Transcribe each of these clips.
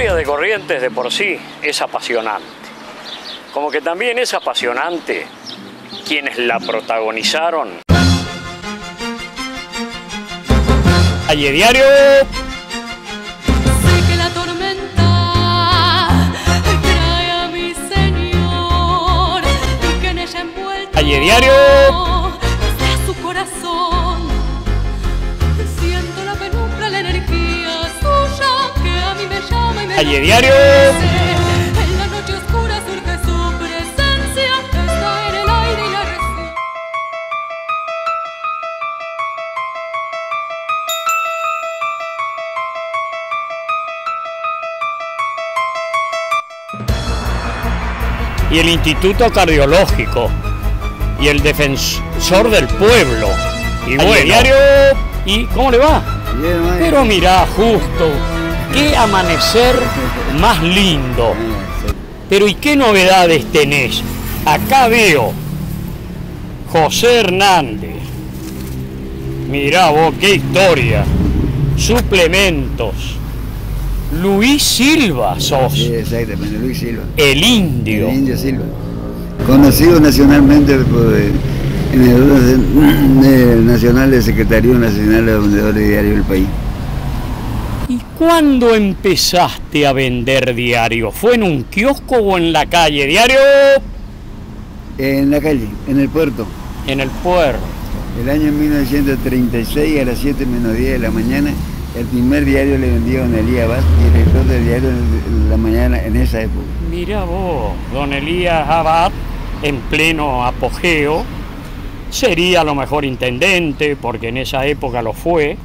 historia de Corrientes de por sí es apasionante. Como que también es apasionante quienes la protagonizaron. Calle Diario. Sé que la tormenta trae a mi señor y que en ella envuelto Calle Diario. está su corazón. Siento la penumbra, la energía suya que a mí me llama y me Calle Diario. en la noche oscura surge su presencia, está en el aire y la recibe. Y el Instituto Cardiológico y el Defensor del Pueblo. Y bueno, Diario. ¿Y cómo le va? Bien, Pero mirá, justo, qué amanecer más lindo. Pero ¿y qué novedades tenés? Acá veo José Hernández. Mirá vos, qué historia. Suplementos. Luis Silva sos. Sí, exactamente, Luis Silva. El indio. El indio Silva. Conocido nacionalmente por en el Nacional de Secretaría Nacional de Vendedores Diarios del país. ¿Y cuándo empezaste a vender diario? ¿Fue en un kiosco o en la calle? ¿Diario? En la calle, en el puerto. En el puerto. El año 1936 a las 7 menos 10 de la mañana, el primer diario le vendía a don Elías Abad, director del diario de la mañana en esa época. Mirá vos, don Elías Abad, en pleno apogeo, sería a lo mejor intendente, porque en esa época lo fue,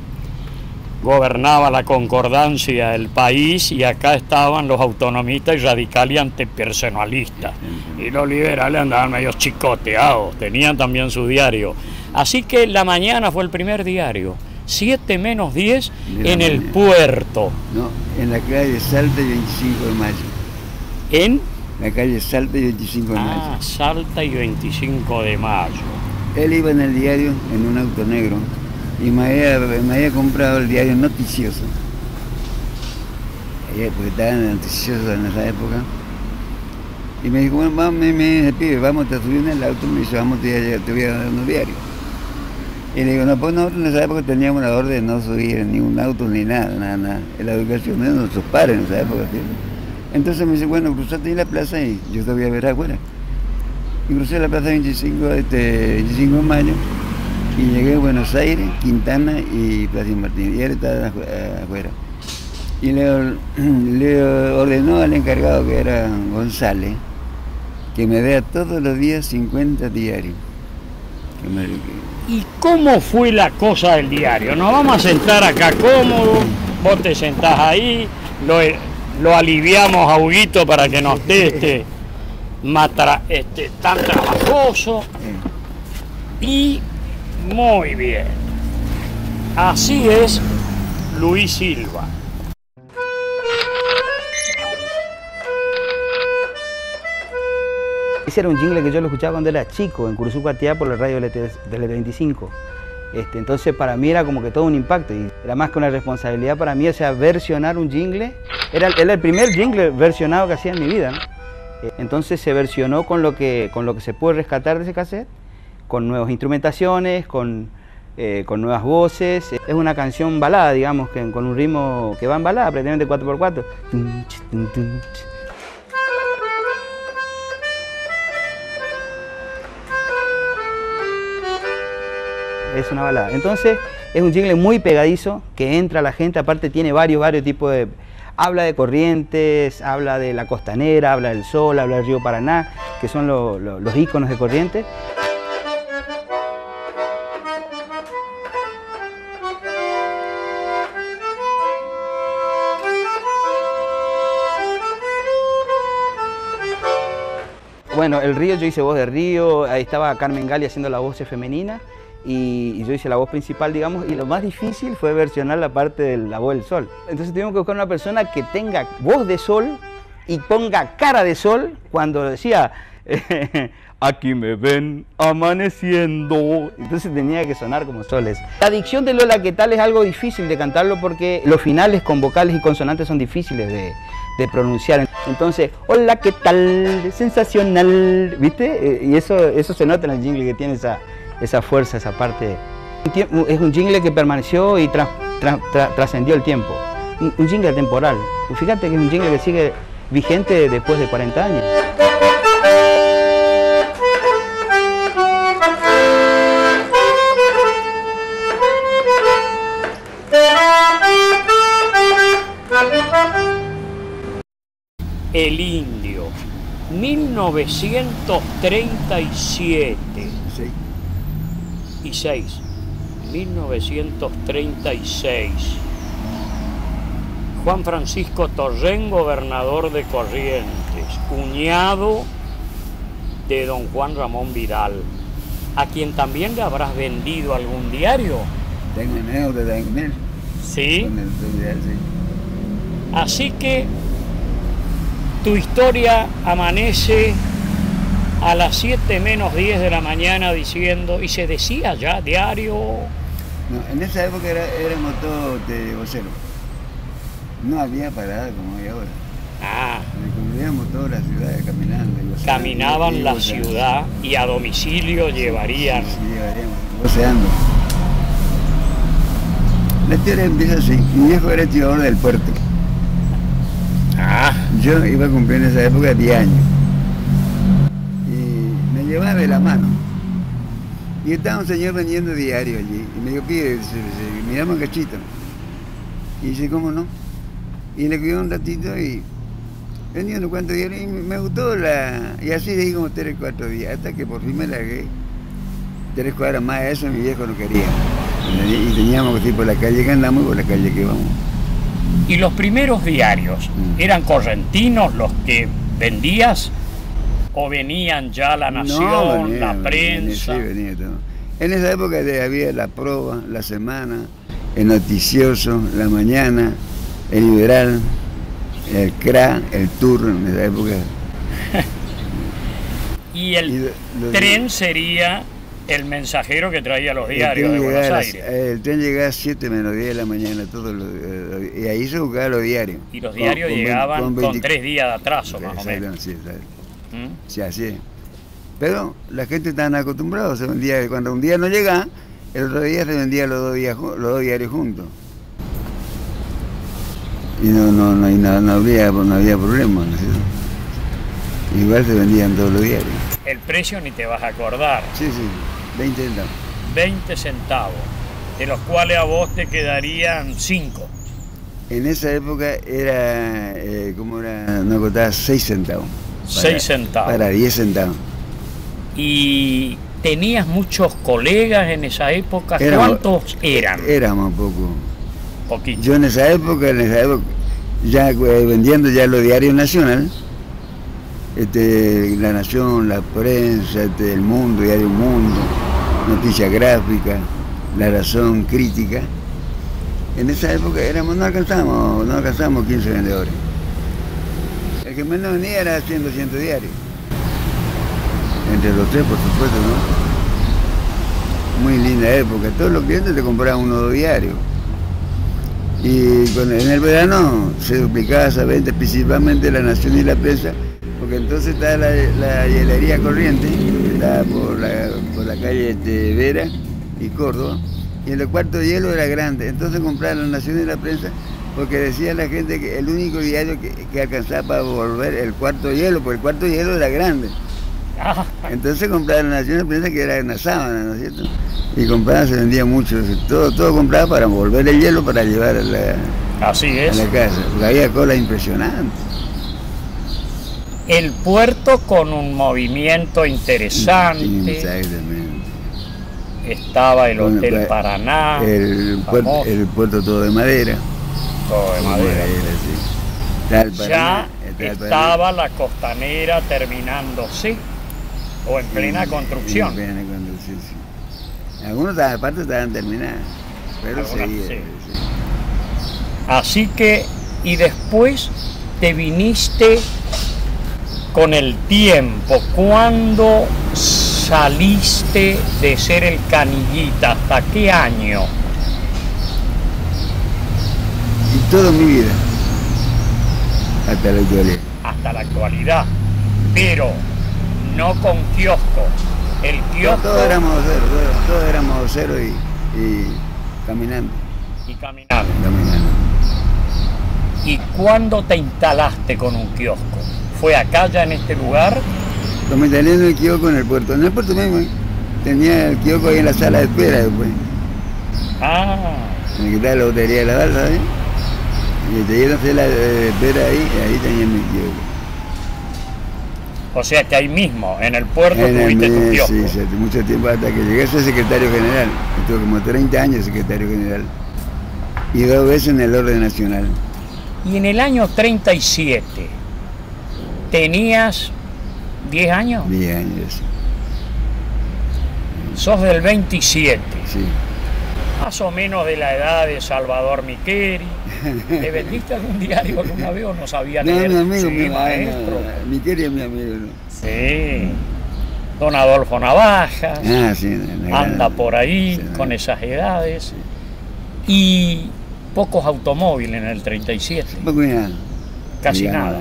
gobernaba la concordancia del país y acá estaban los autonomistas y radicales y antipersonalistas. Y los liberales andaban medio chicoteados, tenían también su diario. Así que La Mañana fue el primer diario, 7 menos 10 en el puerto. No, en la calle Salta y 25 de mayo. ¿En? La calle Salta y 25 de mayo. Ah, Salta y 25 de mayo. Él iba en el diario en un auto negro y me había comprado el diario Noticioso. Porque estaba en el Noticioso en esa época. Y me dijo, bueno, vamos, me dice, pibe, vamos a subir en el auto. Me dice, vamos, te voy a dar unos diarios. Y le digo, no, pues nosotros en esa época teníamos la orden de no subir en ningún auto ni nada. La educación de nuestros padres en esa época. ¿Sí? Entonces me dice, bueno, cruzate en la plaza y yo te voy a ver afuera. Y crucé la plaza 25 de mayo y llegué a Buenos Aires, Quintana y Plaza Martín. Y él estaba afuera. Y le ordenó al encargado, que era González, que me dé todos los días 50 diarios. ¿Y cómo fue la cosa del diario? Nos vamos a sentar acá cómodo, vos te sentás ahí, lo aliviamos a Huguito para que no esté tan trabajoso. Y muy bien. Así es Luis Silva. Ese era un jingle que yo lo escuchaba cuando era chico, en Curuzú-Patiá por la radio del 25. Entonces para mí era como que todo un impacto y era más que una responsabilidad para mí, o sea, versionar un jingle. Era el primer jingle versionado que hacía en mi vida, ¿no? Entonces se versionó con lo que se puede rescatar de ese cassette, con nuevas instrumentaciones, con nuevas voces. Es una canción balada, digamos, con un ritmo que va en balada, prácticamente 4x4. Es una balada. Entonces es un jingle muy pegadizo que entra a la gente, aparte tiene varios tipos de... Habla de Corrientes, habla de la Costanera, habla del Sol, habla del río Paraná, que son los íconos de Corrientes. Bueno, el río, yo hice voz de río, ahí estaba Carmen Gali haciendo la voz femenina y yo hice la voz principal, digamos, y lo más difícil fue versionar la parte de la voz del sol. Entonces tuvimos que buscar una persona que tenga voz de sol y ponga cara de sol cuando decía aquí me ven amaneciendo. Entonces tenía que sonar como soles. La dicción de Lola ¿qué tal? Es algo difícil de cantarlo porque los finales con vocales y consonantes son difíciles de pronunciar. Entonces, hola, ¿qué tal? Sensacional, ¿viste? Y eso se nota en el jingle, que tiene esa fuerza, esa parte. Es un jingle que permaneció y trascendió el tiempo. Un jingle temporal. Fíjate que es un jingle que sigue vigente después de 40 años. El Indio, 1937 Sí. y 6, 1936. Juan Francisco Torrén, gobernador de Corrientes, cuñado de don Juan Ramón Vidal, a quien también le habrás vendido algún diario. Tengo anécdota con él. ¿Sí? Con el Vidal, sí. Así que tu historia amanece a las 7 menos 10 de la mañana diciendo, y se decía ya diario. No, en esa época éramos todos de vocero. No había parada como hay ahora. Ah, Recorríamos toda la ciudad caminando. Y caminaban la ciudad y a domicilio llevarían. Sí, llevaríamos, voceando. La historia empieza así. Mi viejo era estibador del puerto. Ah, Yo iba a cumplir en esa época 10 años. Y me llevaba de la mano. Y estaba un señor vendiendo diario allí. Y me dijo, pide, miramos cachito. Y dice, ¿cómo no? Y le cuidé un ratito y vendía unos cuantos diarios. Y me gustó y así seguí como 3 o 4 días. Hasta que por fin me largué. 3 cuadras más de eso mi viejo no quería. Y teníamos que ir por la calle que andamos y por la calle que vamos. y los primeros diarios, ¿eran correntinos los que vendías o venían ya La Nación, No, venía, La Prensa? Sí, venía todo. En esa época había La Proa, La Semana, El Noticioso, La Mañana, El Liberal, el CRA, el Tour, en esa época. Y el tren sería el mensajero que traía los diarios de Buenos Aires. El tren llegaba a 7 menos 10 de la mañana, y ahí se buscaban los diarios. Y los diarios llegaban con 3 días de atraso, más o menos. Sí, sí, así es. Pero la gente estaba acostumbrada, se vendía, cuando un día no llegaba, el otro día se vendían los dos diarios juntos. Y no había problema, ¿no es cierto? Igual se vendían todos los diarios. El precio ni te vas a acordar. Sí, 20 centavos. 20 centavos, de los cuales a vos te quedarían 5. En esa época era, ¿cómo era? No costaba 6 centavos. 6 centavos. Para 10 centavos. ¿Y tenías muchos colegas en esa época? ¿Cuántos eran? Éramos pocos. Poquitos. Yo en esa época, ya vendiendo ya los diarios nacionales, La Nación, La Prensa, El Mundo, Diario Mundo, Noticias Gráficas, La Razón, Crítica. En esa época no alcanzábamos 15 vendedores. El que menos venía era 200 diarios. Entre los tres, por supuesto, ¿no? Muy linda época. Todos los clientes te compraban 1 o 2 diarios. Y en el verano se duplicaba esa venta, principalmente La Nación y La Prensa, porque entonces estaba la hielería Corriente, que estaba por la calle Vera y Córdoba, y el cuarto de hielo era grande. Entonces compraban La Nación y La Prensa, porque decía la gente que el único diario que alcanzaba para volver el cuarto de hielo, porque el cuarto de hielo era grande. Entonces compraban La Nación y La Prensa, que era una sábana, ¿no es cierto? Y compraban, se vendía mucho, todo compraba para volver el hielo para llevar a la casa, porque había colas impresionantes. El puerto con un movimiento interesante. Exactamente. Estaba el Hotel Paraná. El puerto todo de madera. Todo de madera. Sí. Ya estaba la costanera terminándose o en plena construcción. En plena construcción, sí. Algunas partes estaban terminadas, pero seguía. Sí. Así que, y después te viniste con el tiempo, ¿cuándo saliste de ser el canillita? ¿Hasta qué año? Y toda mi vida, hasta la actualidad. Hasta la actualidad, pero no con kiosco. El kiosco... Todos éramos voceros y caminando. Y caminando. Caminando. ¿Y cuándo te instalaste con un kiosco? ¿Fue acá ya en este lugar? Lo me instalé en el kiosco en el puerto mismo. Tenía el kiosco ahí en la sala de espera después. Ah. Me quitaba la lotería de la balsa, ¿eh? Y te dieron la de espera ahí tenía mi kiosco. O sea que ahí mismo, en el puerto, tuviste tu kiosco. Sí, mucho tiempo hasta que llegué a ser secretario general. Estuve como 30 años secretario general. Y 2 veces en el orden nacional. Y en el año 37, ¿tenías 10 años? 10 años. Sos del 27. Sí. Más o menos de la edad de Salvador Miqueri. ¿Te vendiste algún diario alguna vez o no sabía leer? No, mi amigo, sí, maestro. Miqueri es mi amigo, ¿no? Sí. Don Adolfo Navajas. Ah, sí. Anda por ahí sí, con esas edades. Sí. Y pocos automóviles en el 37. Poco nada. Casi Digamos, nada.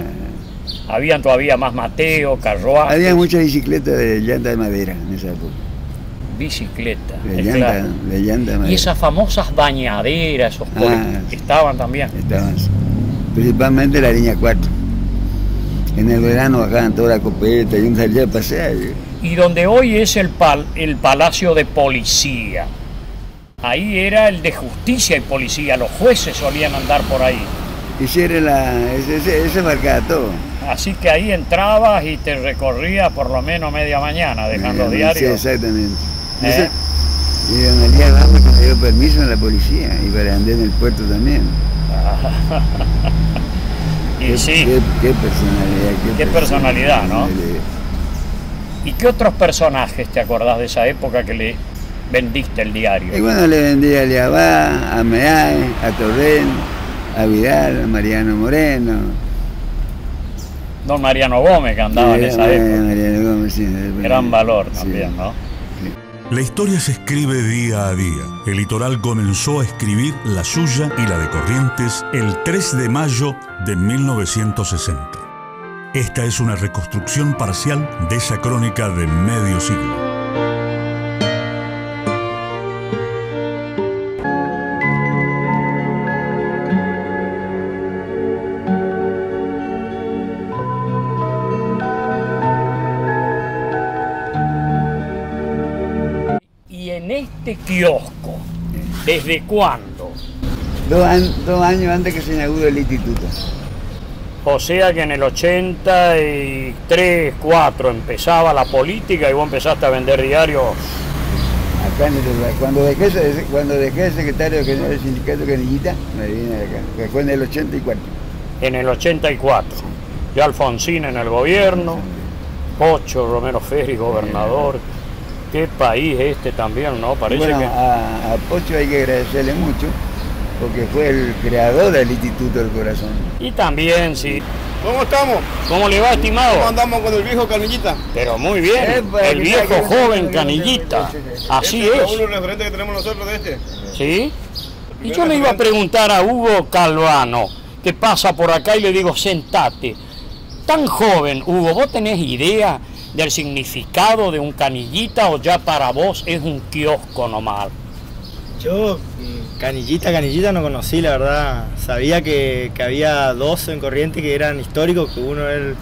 Habían todavía más Mateo, carruajes. Había muchas bicicletas de llanta de madera en esa época. Bicicleta, De es llanta, claro. de llanta de madera. Y esas famosas bañaderas, esos estaban también. Estaban. Principalmente la línea 4. En el verano bajaban toda la copeta y un salía a pasear. Y donde hoy es el Palacio de Policía. Ahí era el de Justicia y Policía, los jueces solían andar por ahí. Ese marcaba todo. Así que ahí entrabas y te recorrías por lo menos media mañana, dejando diarios. Sí, exactamente. Y don Elías Ramos me dio permiso en la policía y para andar en el puerto también. Y sí. Qué personalidad. Qué personalidad, ¿no? ¿Y qué otros personajes te acordás de esa época que le vendiste el diario? Y bueno, le vendí a Liabá, a Meae, a Torrén, a Vidal, a Mariano Moreno. Don Mariano Gómez, que andaba en esa época. Mariano Gómez, sí. Gran valor también, sí. ¿no? La historia se escribe día a día. El Litoral comenzó a escribir la suya y la de Corrientes el 3 de mayo de 1960. Esta es una reconstrucción parcial de esa crónica de medio siglo. Este kiosco, ¿desde cuándo? 2 años antes que se inaugure el instituto. O sea que en el 83, 4 empezaba la política y vos empezaste a vender diarios. Acá en el lugar. Cuando dejé secretario general del sindicato Canillita, me vine de acá, que fue en el 84. En el 84. Ya Alfonsín en el gobierno, Pocho, Romero Ferri, gobernador. Qué país este también, ¿no? Parece bueno, que... a Pocho hay que agradecerle mucho, porque fue el creador del Instituto del Corazón. Y también, sí. ¿Cómo estamos? ¿Cómo le va, estimado? ¿Cómo andamos con el viejo Canillita? Pero muy bien, el viejo joven Canillita. Así Este es. es uno de los referentes que tenemos nosotros de este. ¿Sí? Y yo le iba a preguntar a Hugo Calvano, que pasa por acá, y le digo, sentate. Tan joven, Hugo, ¿vos tenés idea del significado de un canillita o ya para vos es un kiosco nomás? Yo canillita no conocí, la verdad. Sabía que había 2 en Corrientes que eran históricos, que uno era el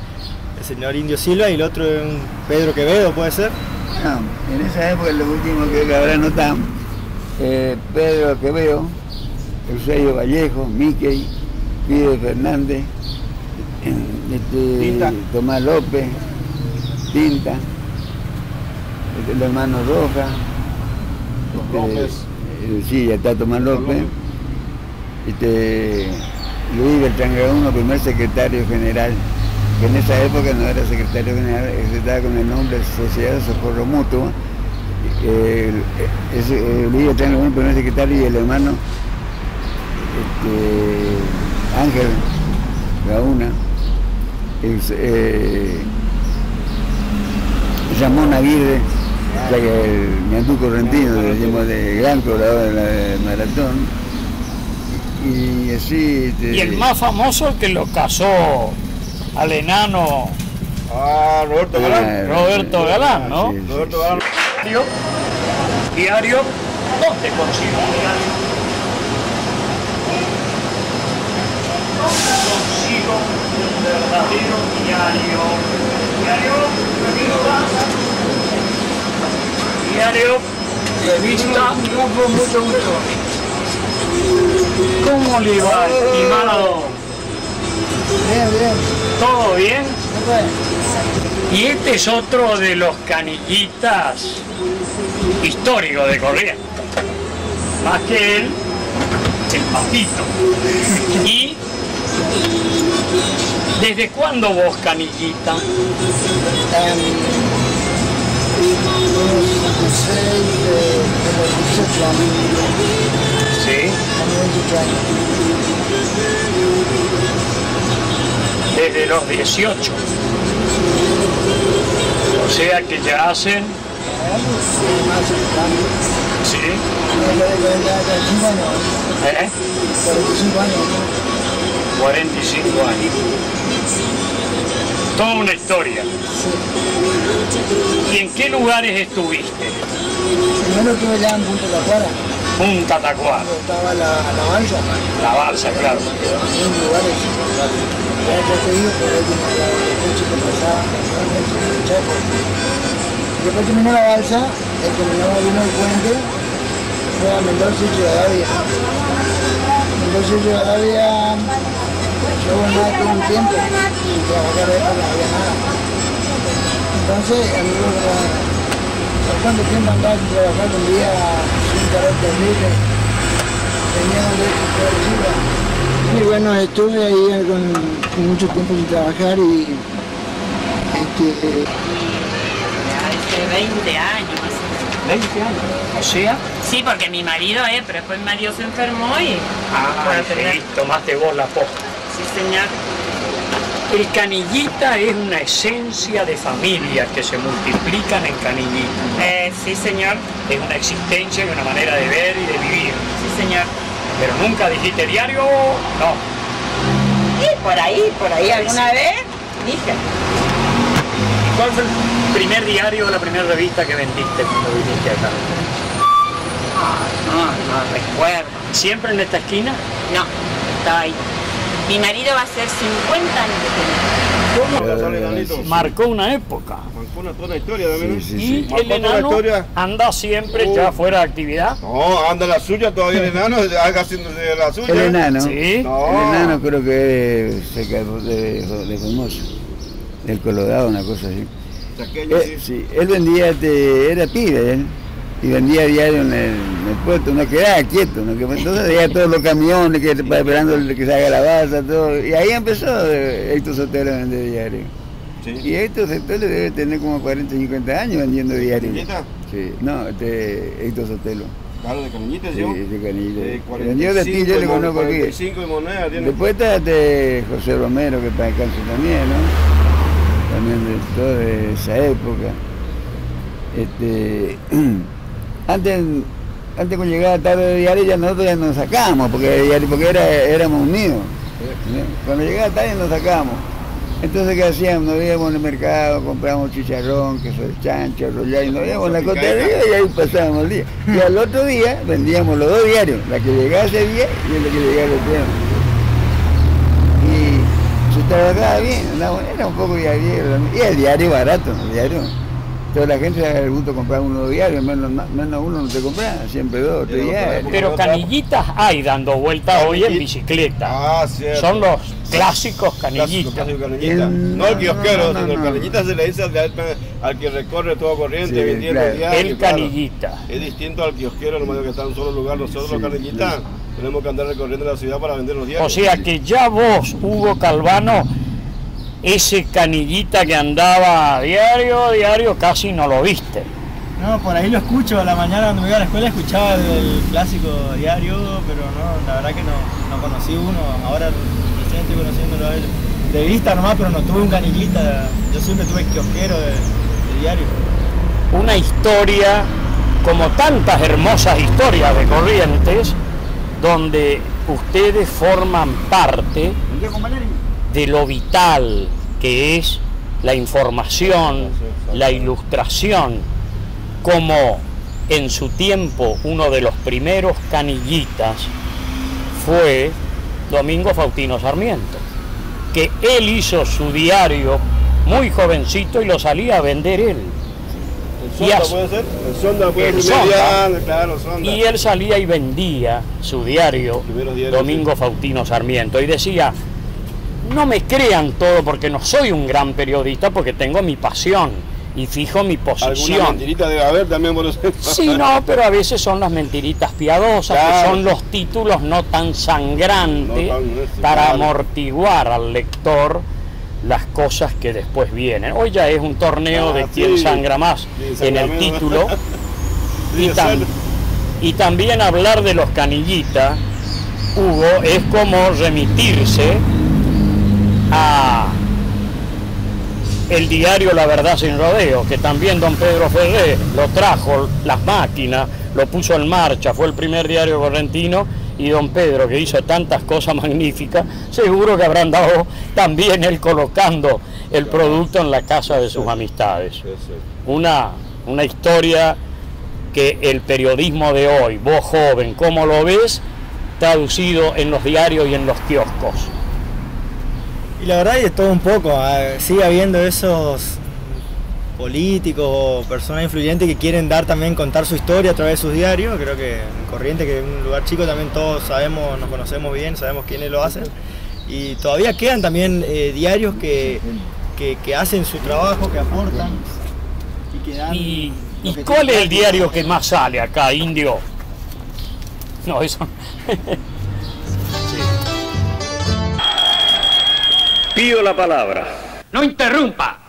señor Indio Silva y el otro es un Pedro Quevedo, ¿puede ser? No, en esa época lo último que ahora no están, Pedro Quevedo, Eusebio Vallejo, Miquel, Pide Fernández, Tomás López, Tinta, el hermano Roja, sí, ya está Tomás López, Luis Beltrán Graúno, primer secretario general, que en esa época no era secretario general, estaba con el nombre Sociedad de Socorro Mutuo. Luis Beltrán Graúno, primer secretario, y el hermano Ángel Gauna, Ramón Aguirre, el Ñandú Correntino, decimos, de gran colaborador de la maratón. Y así... Y el más famoso, el que lo casó al enano Roberto Galán. Roberto Galán, ¿no? Sí, sí, Roberto Galán. Diario, ¿dónde consigo un diario? ¿Dónde consigo un verdadero diario? Diario, revista, mucho gusto. ¿Cómo le va, estimado? Bien, bien. ¿Todo bien? Muy bien. Y este es otro de los canillitas históricos de Corrientes. Más que él, el Papito. ¿Y desde cuándo vos, canillita? Sí. Desde los 18. O sea que ya hacen... Sí. 45 años. Toda una historia. ¿Y en qué lugares estuviste? Primero estuve ya en Punta Tacuara. Punta Tacuara. Estaba la balsa. La balsa, claro. En lugares. Ya te digo, pero el coche que pasaba, el Chaco. Después terminó la balsa, vino el puente, fue a Mendoza y Rivadavia. Mendoza y Rivadavia, yo andaba todo un tiempo, sin trabajar de época, no había nada. Entonces, ¿por cuánto tiempo andaba sin trabajar? Un día sin carácter terrible, veníamos de Chile. Y bueno, estuve ahí con mucho tiempo sin trabajar y Hace 20 años. 20 años. O sea... Sí, porque mi marido, pero después mi marido se enfermó y... sí, tomaste vos la posta. Sí, señor. El canillita es una esencia de familias que se multiplican en canillita. Sí, señor. Es una existencia y una manera de ver y de vivir. Sí, señor. Pero nunca dijiste diario, no. Sí, por ahí alguna vez dije. ¿Cuál fue el primer diario o la primera revista que vendiste cuando viniste acá? No recuerdo. ¿Siempre en esta esquina? No, estaba ahí. Mi marido va a ser 50 años. ¿Cómo? Marcó una época. Marcó toda una historia también. Y el enano anda siempre ya fuera de actividad. No, anda la suya todavía el enano, haga haciéndose la suya. El enano. Sí. No. El enano creo que es cerca de Formoso. Del Colorado, una cosa así. Sí, él vendía, era pibe él, y vendía diario en el puerto, no quedaba quieto, entonces veía todos los camiones que esperando que se haga la balsa, todo, y ahí empezó Héctor Sotelo a vender diario. Sí. Y Héctor Sotelo debe tener como 40, 50 años vendiendo diario. ¿Canillita? Sí, no, Héctor Sotelo. Claro, de Canillita, sí, yo. De Canillita. Vendió de ti, yo le conozco aquí. 45 de moneda tiene. Después está José Romero, que está en cáncer también, ¿no? También de toda esa época. Antes cuando llegaba tarde de diario ya nosotros ya nos sacábamos, porque éramos unidos. Cuando llegaba tarde nos sacábamos. Entonces, ¿qué hacíamos? Nos íbamos en el mercado, comprábamos chicharrón, queso de chancho, rollado, y nos íbamos en la costa de arriba y ahí pasábamos el día. Y al otro día vendíamos los dos diarios, la que llegaba ese día y la que llegaba el otro día. Y se trabajaba bien, era un poco diario, y el diario barato, el diario. Toda la gente le gusta comprar uno diario, menos uno no te compra, siempre dos, tres diarios. Pero canillitas hay dando vueltas hoy en bicicleta. Ah, cierto. Son los clásicos canillitas. No el kiosquero, sino el canillita se le dice al que recorre todo Corrientes, sí, vendiendo claro. diario. El canillita. Claro. Es distinto al kiosquero, nomás que está en un solo lugar. Nosotros los canillitas tenemos que andar recorriendo la ciudad para vender los diarios. O sea que ya vos, Hugo Calvano, ese canillita que andaba diario, casi no lo viste. No, por ahí lo escucho, a la mañana cuando me iba a la escuela escuchaba el clásico diario, pero no, la verdad que no conocí uno, ahora recién estoy conociéndolo a él de vista nomás, pero no tuve un canillita, yo siempre tuve kiosquero de diario. Una historia, como tantas hermosas historias de Corrientes, donde ustedes forman parte de lo vital que es la información, la ilustración, como en su tiempo uno de los primeros canillitas fue Domingo Faustino Sarmiento, que él hizo su diario muy jovencito y lo salía a vender él. ¿El Sonda puede ser? El Sonda puede ser, claro, Sonda. Y él salía y vendía su diario, Domingo Faustino Sarmiento, y decía: no me crean todo porque no soy un gran periodista, porque tengo mi pasión y fijo mi posición. ¿Alguna mentirita debe haber también por eso? Sí, no, pero a veces son las mentiritas piadosas, claro, que son los títulos no tan sangrantes, para amortiguar al lector las cosas que después vienen. Hoy ya es un torneo de quién sangra más en el título. Y también hablar de los canillitas, Hugo, es como remitirse a el diario La Verdad Sin Rodeo, que también don Pedro Ferrer lo trajo, las máquinas, lo puso en marcha, fue el primer diario correntino, y don Pedro, que hizo tantas cosas magníficas, seguro que habrá andado también él colocando el producto en la casa de sus amistades. Una historia que el periodismo de hoy, vos joven, ¿cómo lo ves traducido en los diarios y en los kioscos? Y la verdad es todo un poco, sigue habiendo esos políticos o personas influyentes que quieren contar su historia a través de sus diarios. Creo que en Corrientes, que es un lugar chico, también todos sabemos, nos conocemos bien, sabemos quiénes lo hacen. Y todavía quedan también diarios que hacen su trabajo, que aportan y que dan... ¿Y cuál es el diario que más sale acá, Indio? No, eso... Pido la palabra. No interrumpa.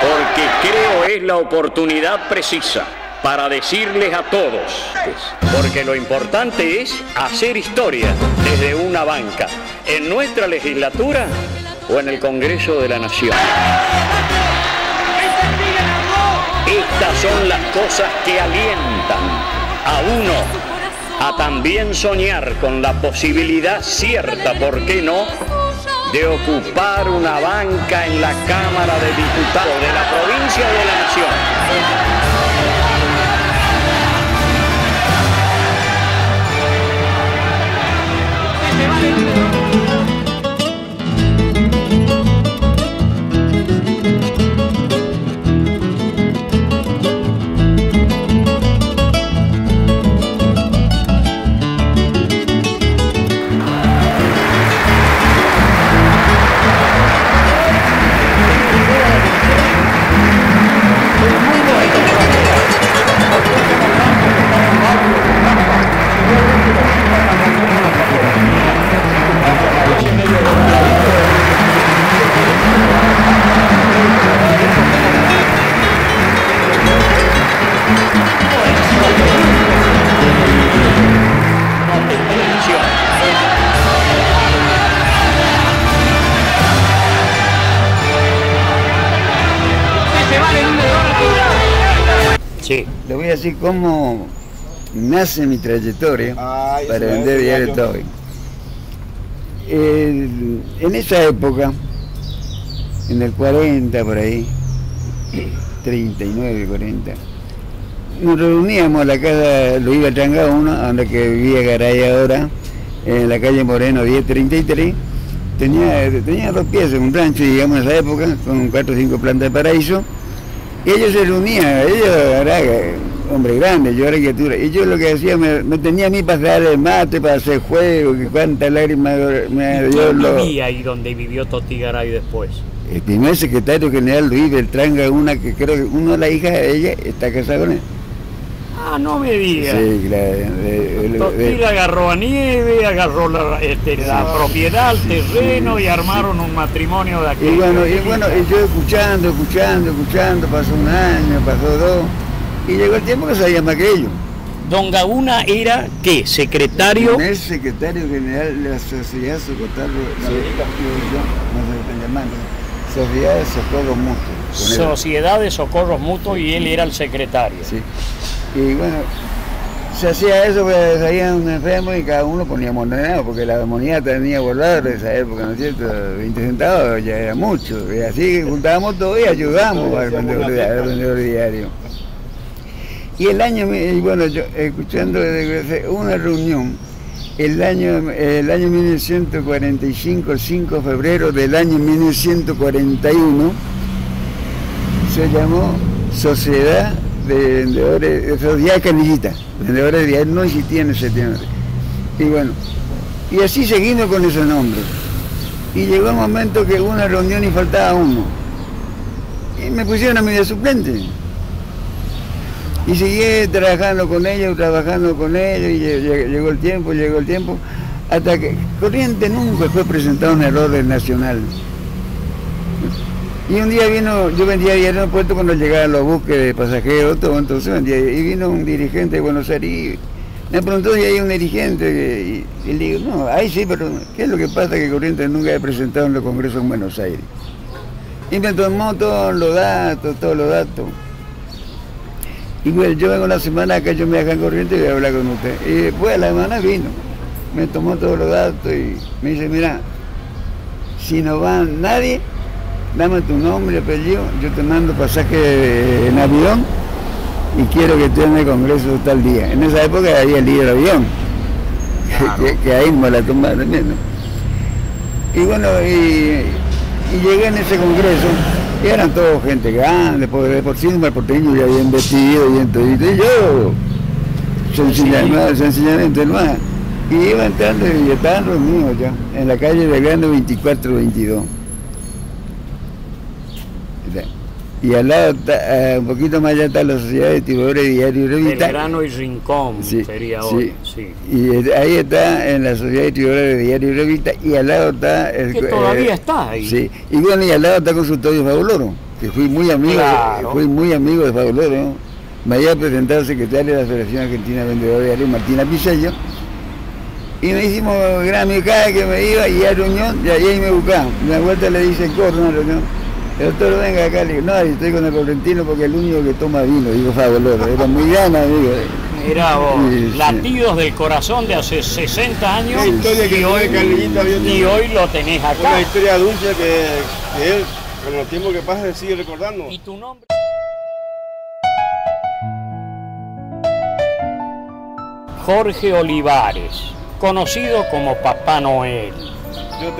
Porque creo es la oportunidad precisa para decirles a todos, porque lo importante es hacer historia desde una banca, en nuestra legislatura o en el Congreso de la Nación. Estas son las cosas que alientan a uno a también soñar con la posibilidad cierta, ¿por qué no?, de ocupar una banca en la Cámara de Diputados de la provincia o de la Nación. Sí. Le voy a decir cómo nace mi trayectoria para vender diario Toby. En esa época, en el 40 por ahí, 39, 40, nos reuníamos a la casa Luis Bertranga 1, donde que vivía Garay ahora, en la calle Moreno 1033. Tenía dos piezas, un rancho, digamos, en esa época, con 4 o 5 plantas de paraíso. Y ellos se reunían, ellos eran hombres grandes, yo era criatura. Y yo lo que hacía, me tenía a mí para dar el mate, para hacer juego, que cuántas lágrimas me dio. ¿Quién vivía ahí donde vivió Toti Garay después? El primer secretario general Luis Beltranga, una que creo que una de las hijas de ella está casada con él. Ah, no me digas. Sí, claro. Toti agarró a Nieve, agarró la propiedad, el terreno, y armaron un matrimonio de aquí. Y bueno, y yo escuchando, pasó un año, pasó 2, y llegó el tiempo que sabía más que ellos. Don Gauna era, ¿qué? ¿Secretario? El secretario general de la Sociedad Socotarro, no sé qué están llamando. Sociedad de Socorro Mutuo. Sociedad de Socorros Mutuos, y él era el secretario. Sí. Y bueno, se hacía eso, pues salían un enfermo y cada uno ponía moneda, porque la moneda tenía guardado en esa época, ¿no es cierto? 20 centavos ya era mucho. Y así juntábamos todo y ayudamos al vendedor diario. Y el año, bueno, yo escuchando desde una reunión, el año 1945, el 5 de febrero del año 1941, se llamó Sociedad de Vendedores, Sociedad de Canillita, vendedores diarios, no existían en septiembre. Y bueno, y así seguimos con esos nombres. Y llegó un momento que hubo una reunión y faltaba uno. Y me pusieron a mí de suplente. Y seguí trabajando con ellos, y llegó el tiempo, hasta que Corrientes nunca fue presentado en el orden nacional. Y un día vino, yo vendía diario en el puerto cuando llegaban los buques de pasajeros, todo, entonces vendía, y vino un dirigente de Buenos Aires y me preguntó si hay un dirigente, y le digo, no, ahí sí, pero ¿qué es lo que pasa? Que Corrientes nunca ha presentado en los congresos en Buenos Aires. Y me tomó todos los datos. Y bueno, yo vengo una semana acá, yo me dejan Corrientes y voy a hablar con usted. Y después de la semana vino, me tomó todos los datos y me dice, mira, si no va nadie, dame tu nombre y apellido, yo te mando pasaje en avión y quiero que estés en el congreso tal día. En esa época había el líder avión, claro. que ahí me la tomaron también, ¿no? Y bueno, y llegué en ese congreso. Y eran todos gente grande, por sí el porteño ya bien vestido, bien todito, y yo sencillamente más. Y iba entrando y estaban reunidos ya, en la calle de Grano 2422. Y al lado, un poquito más allá está la Sociedad de Tiburones Diario y Revista. Belgrano y Rincón sería hoy. Sí. Y ahí está en la Sociedad de Tiburones Diario y Revista, y al lado está el que todavía está ahí. Sí. Y bueno, y al lado está Consultorio Fabuloro, que fui muy amigo, de Fabuloro, ¿no? Me había presentado al secretario de la Federación Argentina de Vendedores Diarios, Martina Pisello, y me hicimos gran amigo cada vez que me iba y a reunión, y ahí me buscaban. Una vuelta le dice, corre una reunión. El doctor, venga acá, le digo, no, estoy con el Florentino porque es el único que toma vino, digo Fabuloro, era muy gran amigo. Mirá vos, latidos del corazón de hace 60 años, una historia que y hoy lo tenés acá. Una historia dulce que él, con el tiempo que pasa, sigue recordando. ¿Y tu nombre? Jorge Olivares, conocido como Papá Noel.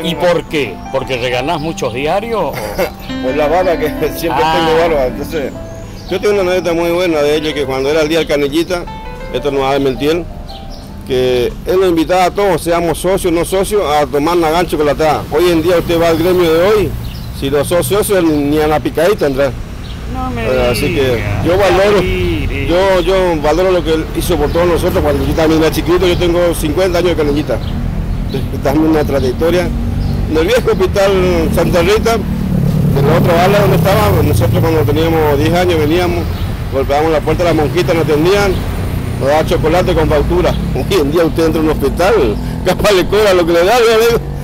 ¿Y por qué? ¿Porque regalás muchos diarios? Por la barba, que siempre tengo barba. Entonces, yo tengo una anécdota muy buena de ellos, que cuando era el día del Canillita, esto no va a mentir, que él nos invitaba a todos, seamos socios o no socios, a tomar una gancho con la tada. Hoy en día usted va al gremio de hoy, si los socios ni a la picadita entra. No me digas. Así que yo valoro lo que él hizo por todos nosotros cuando yo también era chiquito. Yo tengo 50 años de Canillita. También una trayectoria. En el viejo hospital Santa Rita, en la otra ala donde estábamos, nosotros cuando teníamos 10 años veníamos, golpeábamos la puerta de las monjitas, nos atendían, nos daban chocolate con factura. Hoy en día usted entra en un hospital, capaz le cobra lo que le da.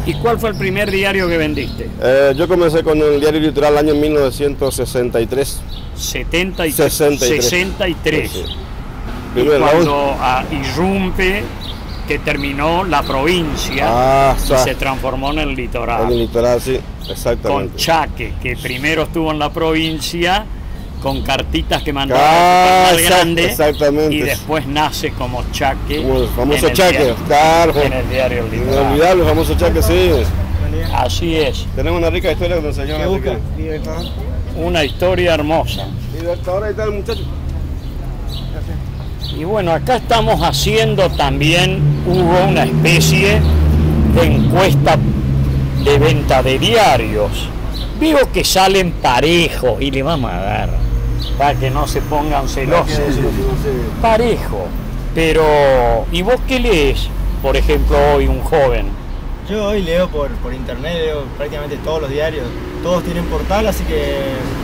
¿Y cuál fue el primer diario que vendiste? Yo comencé con el diario Litoral el año 1963. 63. Sí. Y cuando irrumpe, que terminó la provincia y se transformó en el Litoral. En el Litoral, sí, exactamente. Con Chaque, que primero estuvo en la provincia, con cartitas que mandaba más grande, y después nace como Chaque. Como el famoso Chaque, claro. En el diario El Litoral. Inolvidable, el famoso Chaque, sí. Así es. Tenemos una rica historia con el señor. Una historia hermosa. Y ahora está el muchacho. Y bueno, acá estamos haciendo también, hubo una especie de encuesta de venta de diarios. Veo que salen parejos y le vamos a dar, para que no se pongan celosos. Parejo. Pero, ¿y vos qué lees? Por ejemplo, hoy un joven. Yo hoy leo por internet, leo prácticamente todos los diarios. Todos tienen portal, así que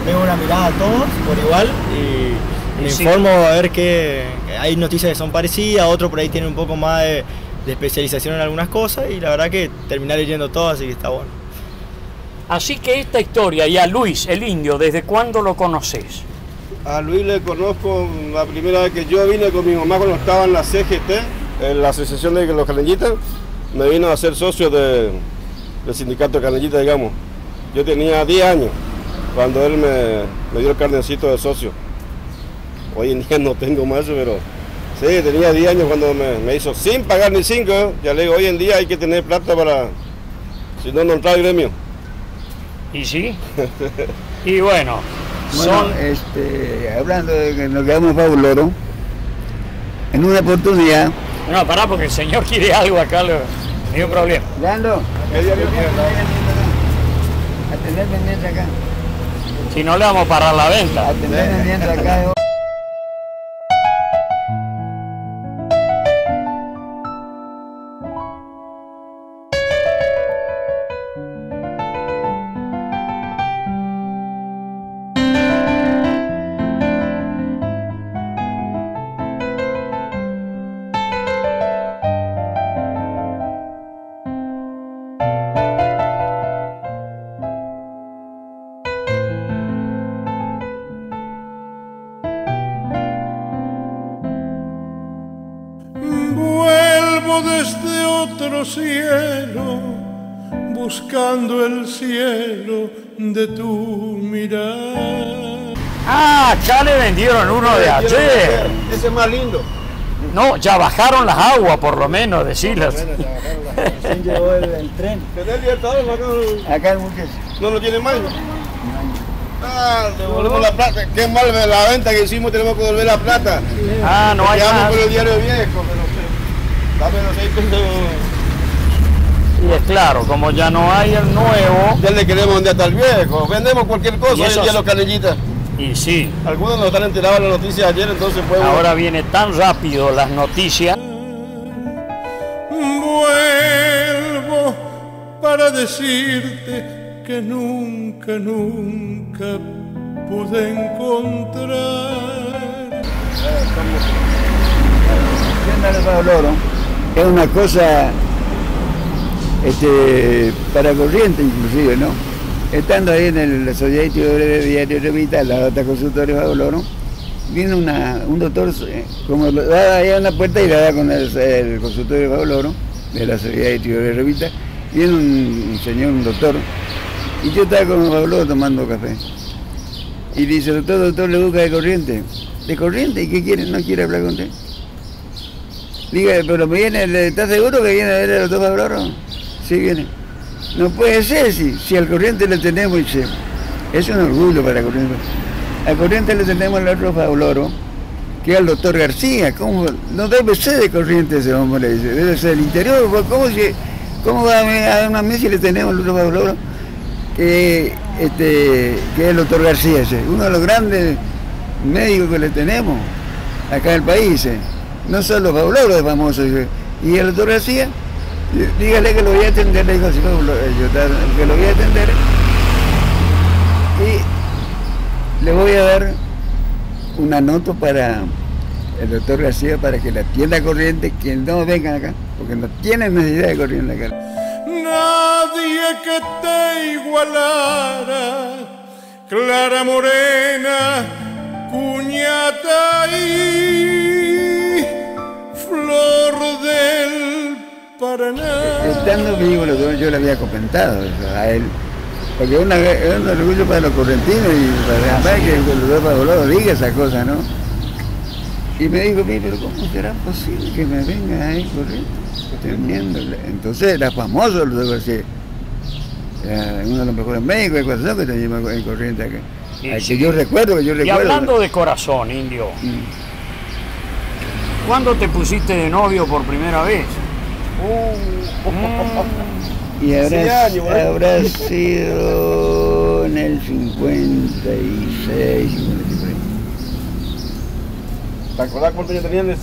pego una mirada a todos por igual y me informo a ver que hay noticias que son parecidas, otro por ahí tiene un poco más de especialización en algunas cosas y la verdad que terminé leyendo todo, así que está bueno. Así que esta historia, y a Luis, el indio, ¿desde cuándo lo conoces? A Luis le conozco la primera vez que yo vine con mi mamá cuando estaba en la CGT, en la Asociación de los Canellitas. Me vino a ser socio del sindicato de Canellitas, digamos. Yo tenía 10 años cuando él me dio el carnecito de socio. Hoy en día no tengo más, pero sí, tenía 10 años cuando me hizo sin pagar ni 5. Ya le digo, hoy en día hay que tener plata para, si no, no entra al gremio. ¿Y sí? Y bueno, son... hablando de que nos quedamos Pablo Loro, en una oportunidad... No, pará, porque el señor quiere algo acá, no hay un problema. Leandro, atender pendiente acá. Si no, le vamos a parar la venta. Atender pendiente acá. Desde otro cielo, buscando el cielo de tu mirar. Ah, acá le vendieron uno de ayer. Ese es más lindo. No, ya bajaron las aguas, por lo menos, decirlas. ¿Quién llevó el tren? ¿Tenés libertador Acá el muchacho. ¿No lo tiene más? Ah, devolvemos la plata. Qué mal la venta que hicimos, tenemos que devolver la plata. Ah, no hay más. Por el diario viejo, pero dame los 6 pesos. Y es claro, como ya no hay el nuevo... Ya le queremos vender hasta el viejo. Vendemos cualquier cosa hoy en día los canellitas. Y sí. Algunos no están enterados de las noticias ayer, entonces podemos... Ahora viene tan rápido las noticias. Vuelvo para decirte que nunca, nunca pude encontrar. Es una cosa para corriente inclusive, ¿no? Estando ahí en la Society de Diario Revista, la otra consultorio de Loro, viene un doctor, como lo da ahí a una puerta y la da con el consultorio de Loro, de la Society de Revista, viene un señor, un doctor, y yo estaba con Pablo tomando café. Y dice, doctor, le busca de corriente. ¿De corriente? ¿Y qué quiere? ¿No quiere hablar con usted? Diga, pero me viene, ¿estás seguro que viene a ver el doctor Pablo? Sí, viene. No puede ser, si al corriente le tenemos, dice, es un orgullo para corriente. Al corriente le tenemos al otro Pablo, que es el doctor García. ¿Cómo? No debe ser de corriente ese hombre, le dice, debe ser del interior. ¿Cómo va a una mesa si le tenemos al otro Pablo? Que es el doctor García, uno de los grandes médicos que le tenemos acá en el país. No solo Pablo es famoso, y el doctor García, dígale que lo voy a atender, le dijo así, que lo voy a atender y le voy a dar una nota para el doctor García para que la atienda corriente, que no vengan acá, porque no tienen necesidad de corriente acá. Nadie que te igualara, Clara Morena, cuñata y flor del Paraná. Estando vivo, yo le había comentado a él, porque es un orgullo para los correntinos y para que el doctor Pablo diga esa cosa, ¿no? Y me dijo, pero ¿cómo será posible que me venga ahí corriente? Teniéndole. Entonces era famoso el doctor García. Era uno de los mejores médicos de corazón que teníamos en corriente acá. Sí. Que yo recuerdo. Y hablando de corazón, indio, ¿cuándo te pusiste de novio por primera vez? Y habrá sido en el 56, 53. ¿Te acordás cuánto ya tenían de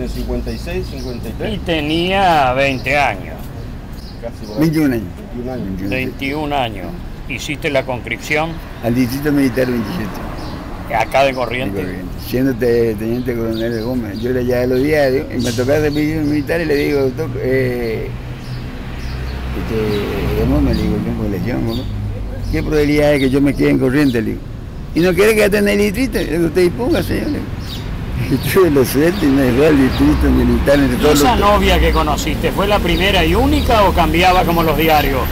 56, 53? Y tenía 20 años. Casi 21 años. 21 años. ¿Hiciste la conscripción? Al distrito militar 27. Acá de Corrientes. Siendo teniente coronel de Gómez. Yo le llevaba los diarios y me tocaba servir militar y le digo, doctor, de Gómez, le digo, tengo legión, ¿no? ¿qué probabilidad hay que yo me quede en Corrientes? Le digo. ¿Y no quiere quedarte en el distrito? Le digo, usted ponga, señor. Y tuve la suerte y me dejó al distrito militar entre ¿Y todos esa los... novia que conociste fue la primera y única o cambiaba como los diarios?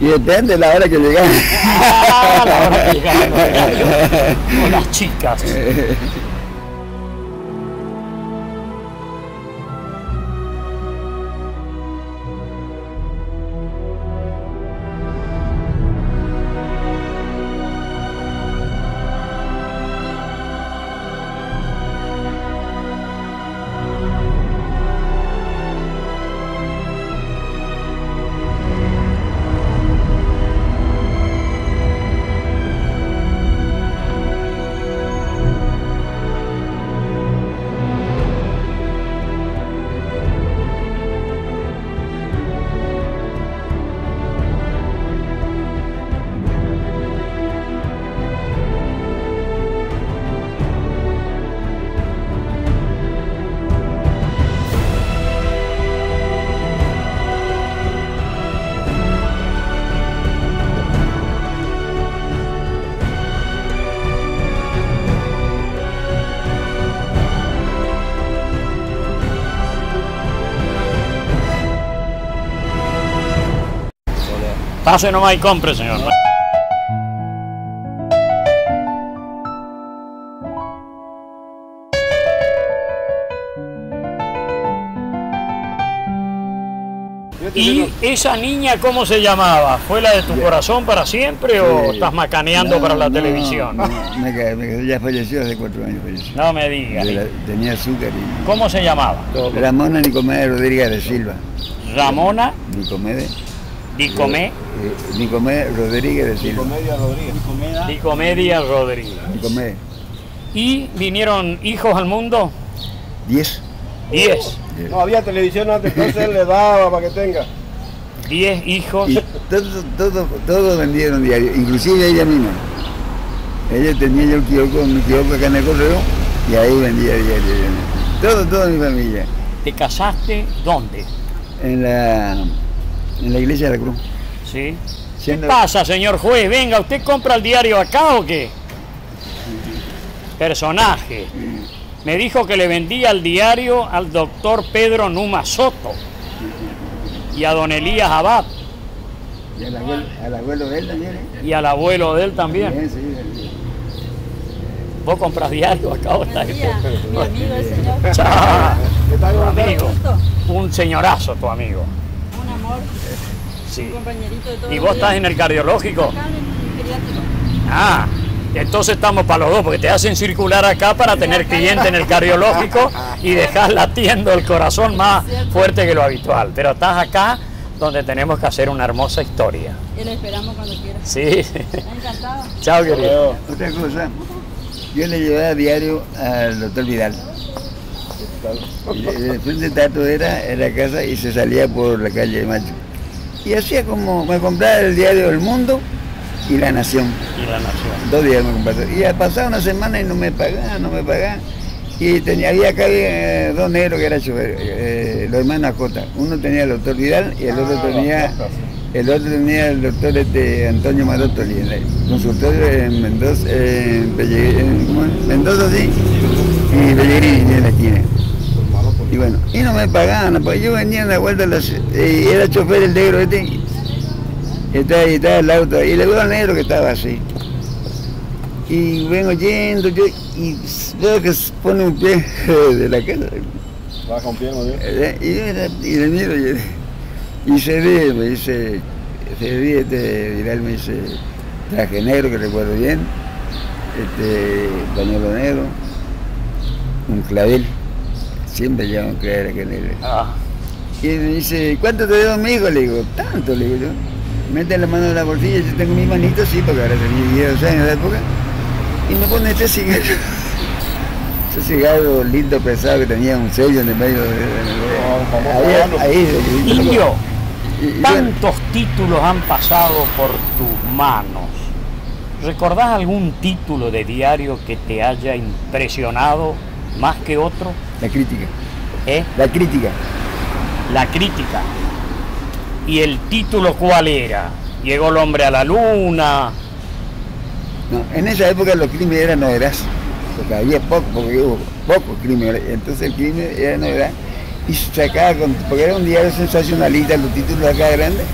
Y depende de la hora que llegaba. Ah, la hora que llegaban los diarios. O las chicas. Pase nomás y compre, señor. ¿Y esa niña cómo se llamaba? ¿Fue la de tu corazón para siempre o estás macaneando para la televisión? Ya falleció hace 4 años. Falleció. No me digas. Tenía azúcar. Y... ¿Cómo se llamaba? Ramona Nicomedes Rodríguez de Silva. Ramona Nicomedes. Nicomedes Rodríguez de Silva. Nicomedia Rodríguez. Nicomedes. ¿Y vinieron hijos al mundo? 10. 10. No había televisión antes, entonces le daba para que tenga. 10 hijos. Y todos vendieron diario, inclusive ella misma. Ella tenía yo un kiosco acá en el correo y ahí vendía diario. Toda mi familia. ¿Te casaste dónde? En la iglesia de la Cruz. Sí. ¿Qué pasa, señor juez? Venga, ¿usted compra el diario acá o qué? Personaje. Me dijo que le vendía el diario al doctor Pedro Numa Soto y a don Elías Abad. Y al abuelo de él también, ¿eh? Y al abuelo de él también. Sí. ¿Vos compras diario acá o estás? Mi amigo el señor. Chao. Tu amigo. Un señorazo tu amigo. Un amor. Sí. Un compañerito de todo. ¿Y vos estás en el cardiológico? Acá en el geriátrico. Ah. Entonces estamos para los dos, porque te hacen circular acá para tener cliente en el cardiológico y dejar latiendo el corazón más fuerte que lo habitual. Pero estás acá donde tenemos que hacer una hermosa historia. Y lo esperamos cuando quieras. Sí. Encantado. Chao, querido. Otra cosa, yo le llevaba a diario al doctor Vidal. De frente Tato era en la casa y se salía por la calle de Macho. Y hacía como, me compraba el diario El Mundo y La Nación. 2 días me compraron. Y ha pasado una semana y no me pagaban. Y había acá 2 negros que eran choferes, los hermanos Acota. Uno tenía el doctor Vidal y el otro tenía el doctor Antonio Marotoli, en el consultorio en Mendoza, Mendoza sí, y Pellegrini en la esquina. Y bueno, y no me pagaban, porque yo venía en la vuelta, era chofer el negro y estaba el auto, y le veo al negro que estaba así. Y vengo yendo yo y veo que pone un pie de la casa. Va con pie, ¿no? Y le miro y se ríe, me dice, Vidal me dice, traje negro que recuerdo bien, pañuelo negro, un clavel, siempre lleva un clavel aquel negro. Y me dice, ¿cuánto te debo, mi hijo? Le digo, tanto, le digo yo. Mete la mano en la bolsilla, yo tengo mi manito, sí, porque ahora tenía 10 años de época. Y me pone este cigarro lindo, pesado, que tenía un sello en el medio. Indio, tantos títulos han pasado por tus manos. ¿Recordás algún título de diario que te haya impresionado más que otro? La Crítica. ¿Eh? La Crítica. La Crítica. ¿Y el título cuál era? llegó el hombre a la luna. No, en esa época los crímenes eran novedades, porque había poco, porque hubo pocos crímenes, entonces el crimen era novedad y se sacaba, porque era un diario sensacionalista, los títulos acá grandes,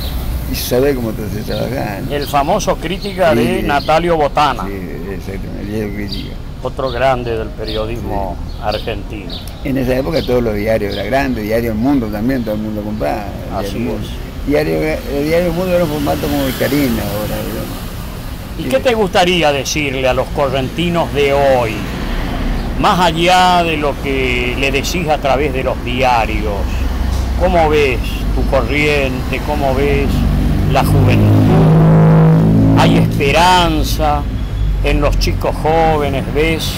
y se sabe cómo se trabajaba, ¿no? El famoso Crítica de Natalio Botana. Sí, exactamente, el diario Crítica. Otro grande del periodismo argentino. En esa época todos los diarios eran grandes, Diario El Mundo también, todo el mundo compraba. Así es. El Diario El Mundo era un formato como el Carina ahora, ¿no? ¿Y qué te gustaría decirle a los correntinos de hoy? Más allá de lo que le decís a través de los diarios, ¿cómo ves tu corriente? ¿Cómo ves la juventud? ¿Hay esperanza en los chicos jóvenes? ¿Ves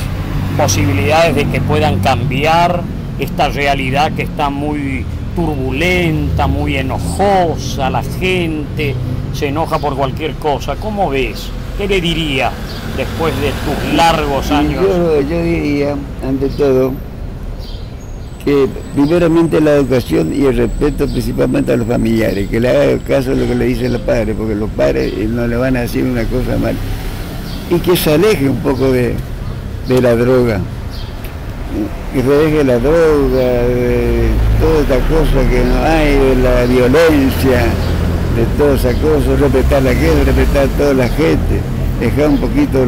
posibilidades de que puedan cambiar esta realidad que está muy turbulenta, muy enojosa? La gente se enoja por cualquier cosa. ¿Cómo ves? ¿Qué le diría después de tus largos años? Yo diría, ante todo, que primeramente la educación y el respeto principalmente a los familiares, que le haga caso a lo que le dicen los padres, porque los padres no le van a decir una cosa mal. Y que se aleje un poco de la droga, que se deje la droga, de toda esta cosa que no hay, de la violencia, de todas esas cosas, respetar la gente, respetar a toda la gente, dejar un poquito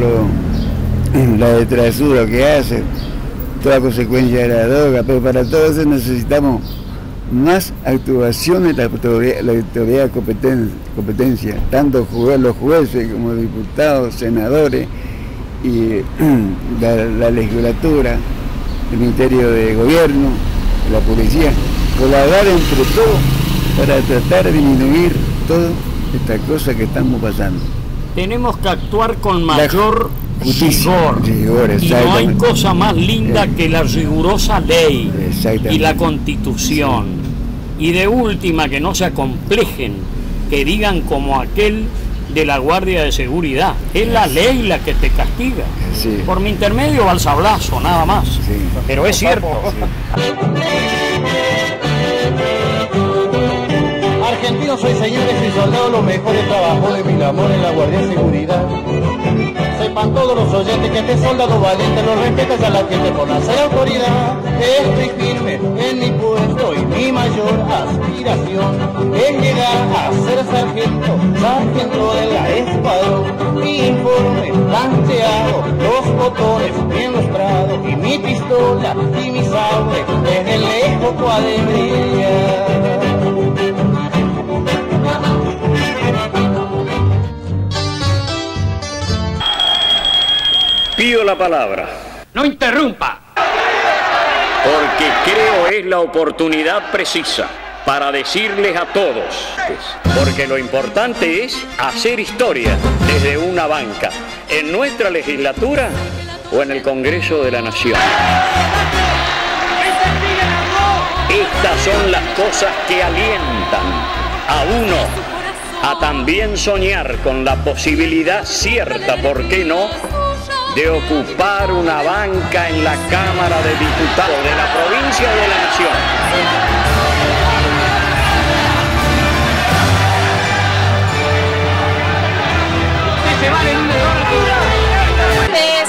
la travesura que hace, toda consecuencia de la droga, pero para todo eso necesitamos más actuaciones de la autoridad de competencia, tanto los jueces como diputados, senadores y la legislatura, el Ministerio de Gobierno, la policía, colaborar entre todos para tratar de disminuir toda esta cosa que estamos pasando. Tenemos que actuar con mayor rigor, y no hay cosa más linda que la rigurosa ley y la Constitución. Y de última, que no se acomplejen, que digan como aquel de la Guardia de Seguridad, es la ley la que te castiga. Sí. Por mi intermedio va el sablazo, nada más. Sí. Pero es cierto. Argentino soy, señores, y soldado, lo mejor he trabajado de mi amor en la Guardia de Seguridad. Sepan todos los oyentes que este soldado valiente lo respetas a la gente por la ser autoridad. Estoy firme en mi puesto y mi mayor aspiración es llegar a ser sargento de la escuadrón. Mi informe planteado, los botones bien lustrados y mi pistola y mi sable desde lejos puede brillar. Pido la palabra. No interrumpa. Porque creo es la oportunidad precisa para decirles a todos, porque lo importante es hacer historia desde una banca, en nuestra legislatura o en el Congreso de la Nación. Estas son las cosas que alientan a uno a también soñar con la posibilidad cierta, ¿por qué no?, de ocupar una banca en la Cámara de Diputados de la provincia y de la Nación.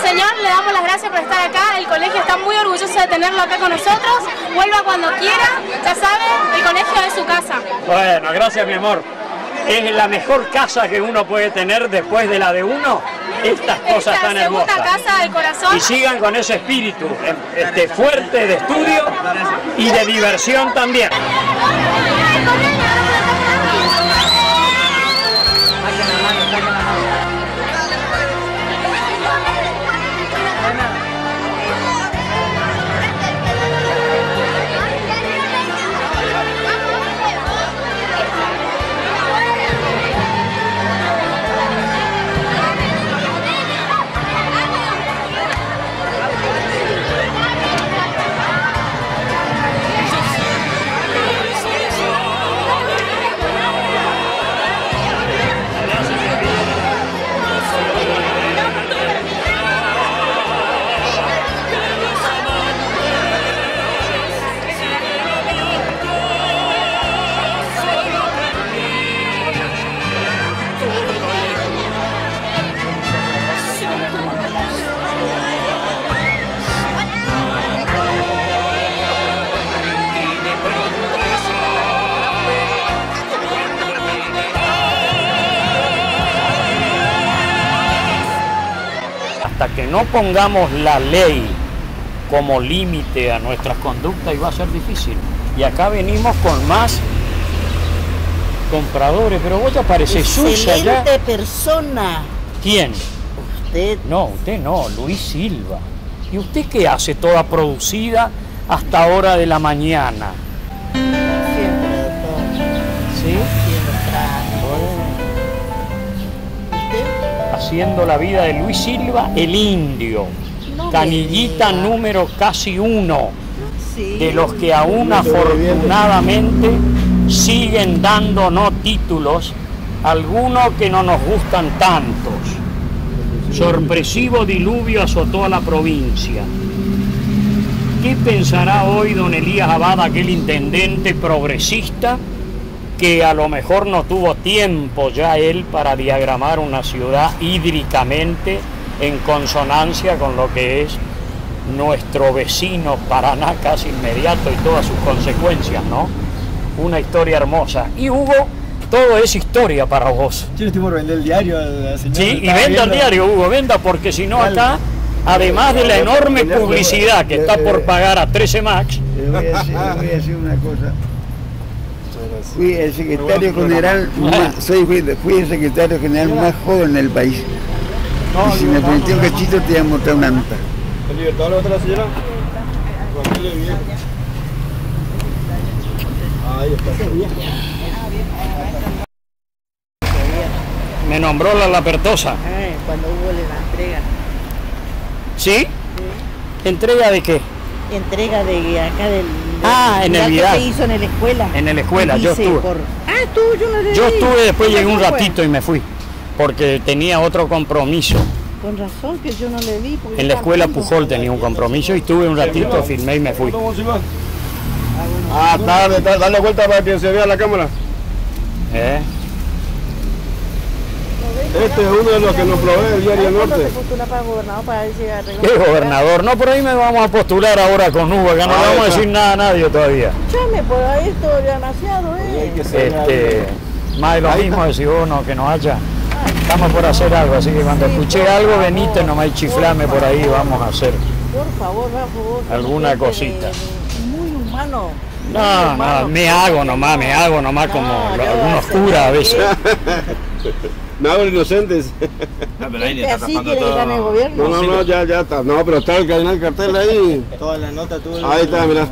Señor, le damos las gracias por estar acá. El colegio está muy orgulloso de tenerlo acá con nosotros. Vuelva cuando quiera. Ya sabe, el colegio es su casa. Bueno, gracias, mi amor. Es la mejor casa que uno puede tener después de la de uno. Estas cosas tan hermosas. Esta casa del corazón. Y sigan con ese espíritu fuerte de estudio y de diversión también. hasta que no pongamos la ley como límite a nuestras conductas, y va a ser difícil. Y acá venimos con más compradores, pero vos ya parecés sucia ya. Excelente persona. ¿Quién? Usted. No, usted no, Luis Silva. ¿Y usted qué hace toda producida hasta hora de la mañana? Siempre, doctor. ¿Sí? Siempre Haciendo la vida de Luis Silva, el indio. No Canillita número casi 1. Sí. De los que aún afortunadamente siguen dándonos títulos, algunos que no nos gustan tantos. Sorpresivo diluvio azotó a la provincia. ¿Qué pensará hoy don Elías Abad, aquel intendente progresista, que a lo mejor no tuvo tiempo ya él para diagramar una ciudad hídricamente en consonancia con lo que es nuestro vecino Paraná casi inmediato y todas sus consecuencias, ¿no? Una historia hermosa. Y Hugo, todo es historia para vos. Yo le estoy por vender el diario al señor. Sí, y venda el diario, Hugo, venda, porque si no acá, además de la enorme publicidad que está por pagar a 13 Max. Le voy a decir una cosa. Fui el secretario general fui el secretario general más joven del país. Y si me permitió un cachito te voy a mostrar una nota. ¿El Libertador lo va a la señora? Ahí está. Me nombró la Lapertosa. Cuando hubo la entrega. ¿Sí? ¿Entrega de qué? Entrega de acá del... en el Vidal. ¿Qué se hizo en la escuela? En la escuela, yo Dice estuve. tú, yo no le Yo di. estuve, después llegué un ¿Cómo fue? ratito y me fui, porque tenía otro compromiso. Con razón que yo no le di. En la escuela Pujol tenía un compromiso y estuve un ratito, filmé y me fui. Ah, dale vuelta para que se vea la cámara. Este es uno de los que nos provee el Diario Norte. Se postula para gobernador para ver si arregla. ¿Qué gobernador? No, por ahí me vamos a postular ahora con Hugo, que no le vamos a decir nada a nadie todavía. Escuchame, por ahí esto demasiado, Más de lo mismo decís vos, no, que nos haya. Estamos por hacer algo, así que cuando escuché algo, venite nomás y chiflame por ahí, vamos a hacer Por favor, vos. alguna cosita. Muy humano. No, me hago nomás como algunos curas a veces. Me hago inocentes. Así quiere que gane el gobierno. No, ya está. No, pero está el cartel ahí. Toda la nota tuvo el... Ahí está, mirá.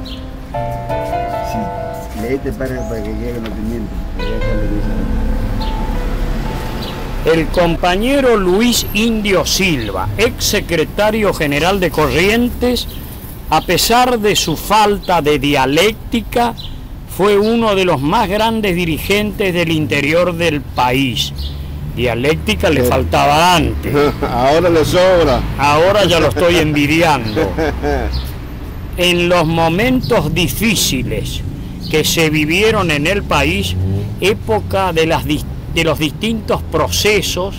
Sí, leíste para que quede conocimiento. El compañero Luis Indio Silva, ex secretario general de Corrientes, a pesar de su falta de dialéctica, fue uno de los más grandes dirigentes del interior del país. Dialéctica le faltaba antes. Ahora le sobra. Ahora ya lo estoy envidiando. En los momentos difíciles que se vivieron en el país, época de los distintos procesos,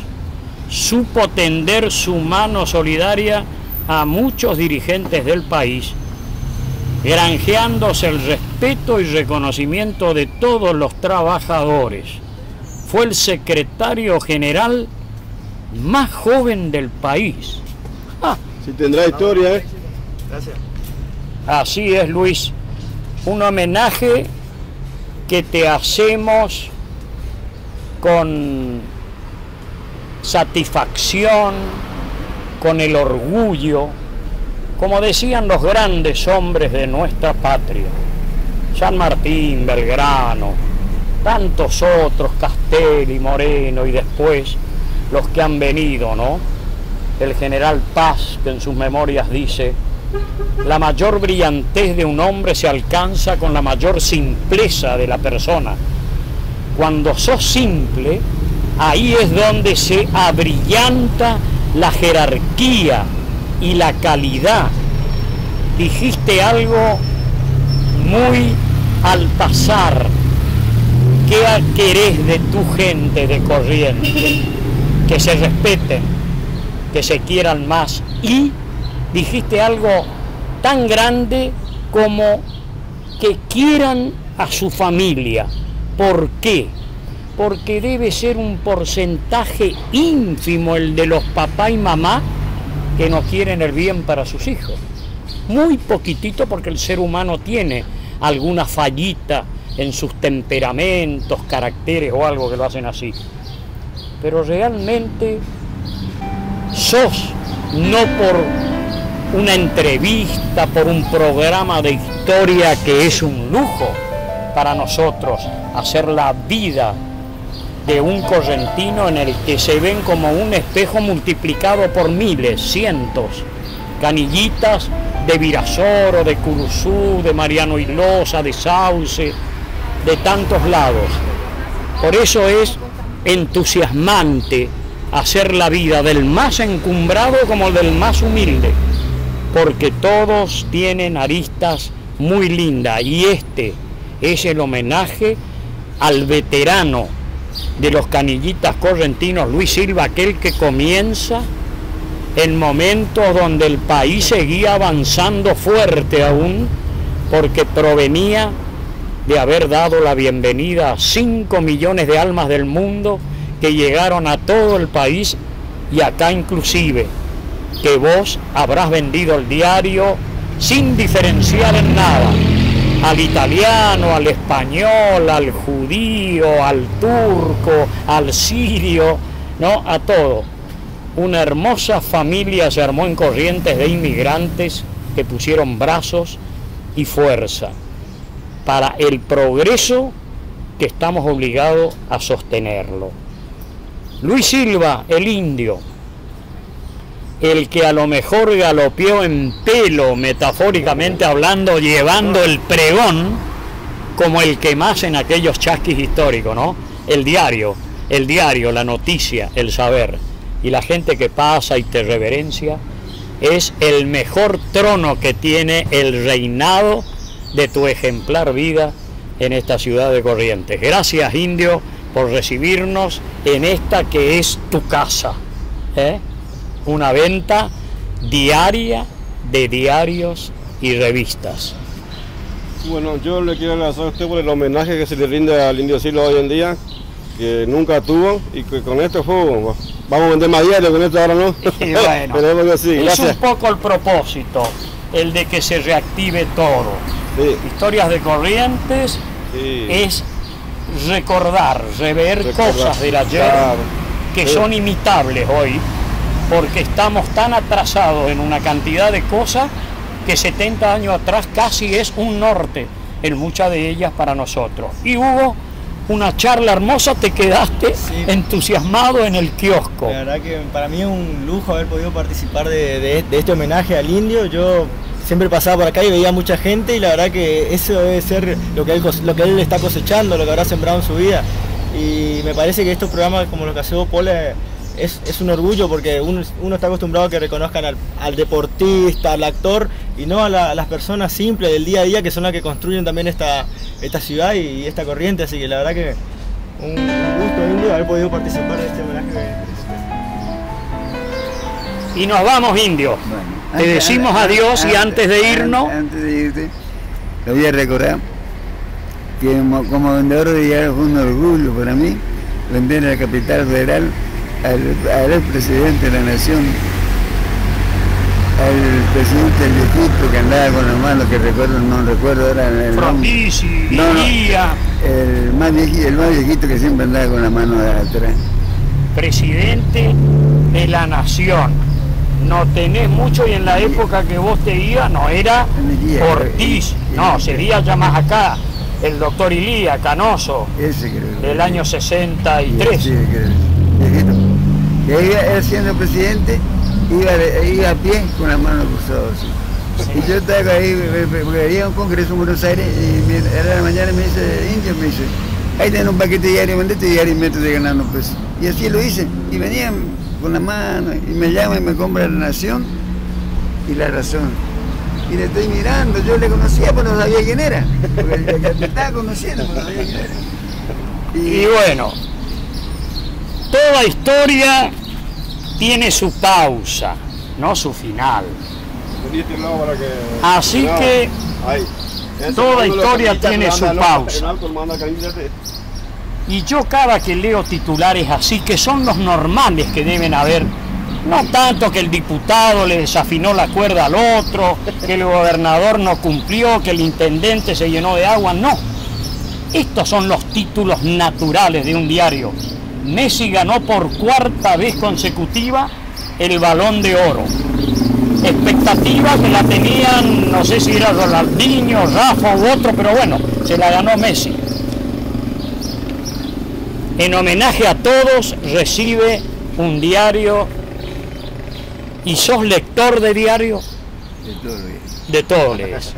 supo tender su mano solidaria a muchos dirigentes del país, granjeándose el respeto y reconocimiento de todos los trabajadores. Fue el secretario general más joven del país. Si tendrá historia, Gracias. Así es, Luis. Un homenaje que te hacemos con satisfacción, con el orgullo, como decían los grandes hombres de nuestra patria. San Martín, Belgrano, tantos otros, Castelli, Moreno y después los que han venido, ¿no? El general Paz, que en sus memorias dice: la mayor brillantez de un hombre se alcanza con la mayor simpleza de la persona. Cuando sos simple, ahí es donde se abrillanta la jerarquía y la calidad. Dijiste algo muy al pasar. ¿Qué querés de tu gente de Corrientes? Que se respeten, que se quieran más. Y dijiste algo tan grande como que quieran a su familia. ¿Por qué? Porque debe ser un porcentaje ínfimo el de los papá y mamá que no quieren el bien para sus hijos. Muy poquitito, porque el ser humano tiene alguna fallita en sus temperamentos, caracteres o algo que lo hacen así. Pero realmente sos, no por una entrevista, por un programa de historia que es un lujo para nosotros, hacer la vida de un correntino en el que se ven como un espejo multiplicado por miles, cientos, canillitas de Virasoro, de Curuzú, de Mariano Ilosa, de Sauce, de tantos lados. Por eso es entusiasmante hacer la vida del más encumbrado como del más humilde, porque todos tienen aristas muy lindas, y este es el homenaje al veterano de los canillitas correntinos, Luis Silva, aquel que comienza en momentos donde el país seguía avanzando fuerte aún, porque provenía de haber dado la bienvenida a 5 millones de almas del mundo que llegaron a todo el país, y acá inclusive, que vos habrás vendido el diario sin diferenciar en nada, al italiano, al español, al judío, al turco, al sirio, ¿no? A todo. Una hermosa familia se armó en Corrientes de inmigrantes que pusieron brazos y fuerza para el progreso que estamos obligados a sostenerlo. Luis Silva, el indio, el que a lo mejor galopeó en pelo, metafóricamente hablando, llevando el pregón, como el que más en aquellos chasquis históricos, ¿no? El diario, la noticia, el saber. Y la gente que pasa y te reverencia, es el mejor trono que tiene el reinado de tu ejemplar vida en esta ciudad de Corrientes. Gracias, indio, por recibirnos en esta que es tu casa, una venta diaria de diarios y revistas. Bueno, yo le quiero agradecer a usted por el homenaje que se le rinde al Indio Silva hoy en día, que nunca tuvo, y que con esto vamos a vender más diarios, con esto ahora no. Y bueno, sí, es gracias. un poco el propósito, el de que se reactive todo. Sí. Historias de Corrientes, sí, es recordar, rever cosas del ayer, claro, que sí, son imitables hoy, porque estamos tan atrasados en una cantidad de cosas que 70 años atrás casi es un norte en muchas de ellas para nosotros. Y hubo una charla hermosa, te quedaste entusiasmado en el kiosco. La verdad que para mí es un lujo haber podido participar de este homenaje al indio. Yo siempre pasaba por acá y veía mucha gente, y la verdad que eso debe ser lo que él está cosechando, lo que habrá sembrado en su vida. Y me parece que estos programas como los que hace Pole es un orgullo, porque uno está acostumbrado a que reconozcan al deportista, al actor, y no a las personas simples del día a día, que son las que construyen también esta ciudad y esta corriente. Así que la verdad que un gusto, indio, haber podido participar de este homenaje. Y nos vamos, indio. Bueno, te decimos adiós, y antes de irnos... Antes de irte, te voy a recordar que como vendedor de diarios fue un orgullo para mí vender en la capital federal al expresidente de la nación, al presidente del viejito que andaba con las manos, que no recuerdo ahora el Frondizi, el más viejito que siempre andaba con la mano de atrás. Presidente de la nación. No tenés mucho, y en la época que vos te ibas no era Ortiz, no, sería ya más acá, el doctor Ilía Canoso, ese creo, del año 63. Sí, viejito. Que él siendo presidente iba a pie con la mano cruzada así. Sí. Y yo estaba ahí, porque había un congreso en Buenos Aires, y era la mañana, me dice, indio, me dice, ahí tenés un paquete diario, vendete diario y métete ganando pesos. Y así lo hice, y venían con la mano, y me llama y me compra La Nación y La Razón. Y le estoy mirando, yo le conocía, pero no sabía quién era, porque ya te estaba conociendo, pero no sabía quién era. Y bueno, toda historia tiene su pausa, no su final. Así que toda historia tiene su pausa. Y yo cada que leo titulares así, que son los normales que deben haber No tanto que el diputado le desafinó la cuerda al otro, que el gobernador no cumplió, que el intendente se llenó de agua, no. Estos son los títulos naturales de un diario. Messi ganó por 4ª vez consecutiva el Balón de Oro. Expectativa que la tenían, no sé si era Ronaldinho, Rafa u otro, pero bueno, se la ganó Messi. En homenaje a todos, recibe un diario. ¿Y sos lector de diario? De todo lees. De todo lees.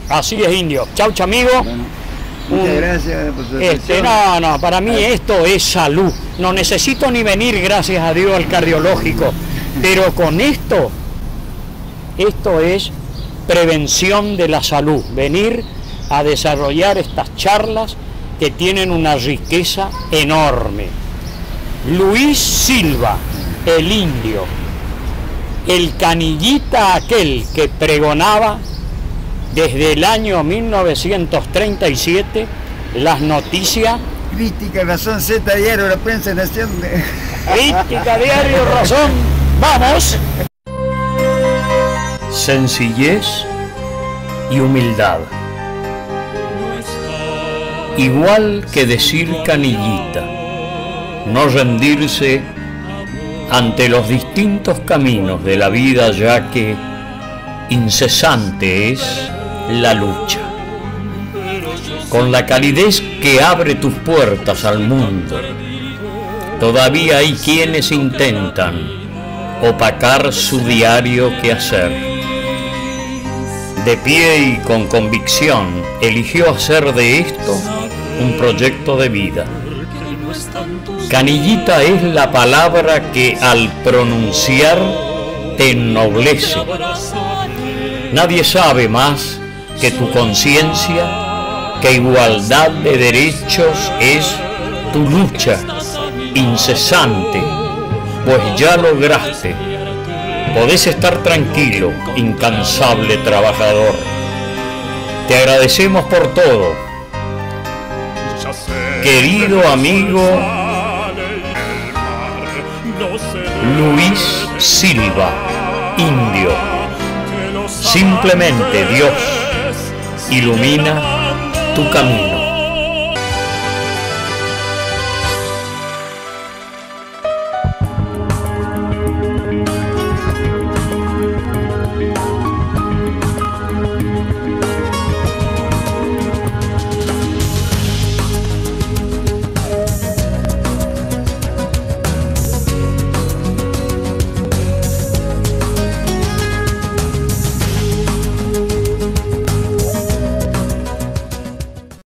Así es, Indio. Chau, amigo. Bueno, muchas gracias por su atención. No, para mí esto es salud. No necesito ni venir, gracias a Dios, al cardiológico. Pero con esto es prevención de la salud. Venir a desarrollar estas charlas que tienen una riqueza enorme. Luis Silva, el indio, el canillita aquel que pregonaba desde el año 1937 las noticias. Crítica, Razón, Z, Diario, La Prensa, Nación. Crítica, Diario, Razón. ¡Vamos! Sencillez y humildad. Igual que decir canillita, no rendirse ante los distintos caminos de la vida, ya que incesante es la lucha. Con la calidez que abre tus puertas al mundo, todavía hay quienes intentan opacar su diario quehacer. De pie y con convicción, eligió hacer de esto un proyecto de vida. Canillita es la palabra que al pronunciar te ennoblece. Nadie sabe más que tu conciencia que igualdad de derechos es tu lucha incesante, pues ya lograste. Podés estar tranquilo, incansable trabajador. Te agradecemos por todo. Querido amigo Luis Silva, indio. Simplemente Dios ilumina tu camino.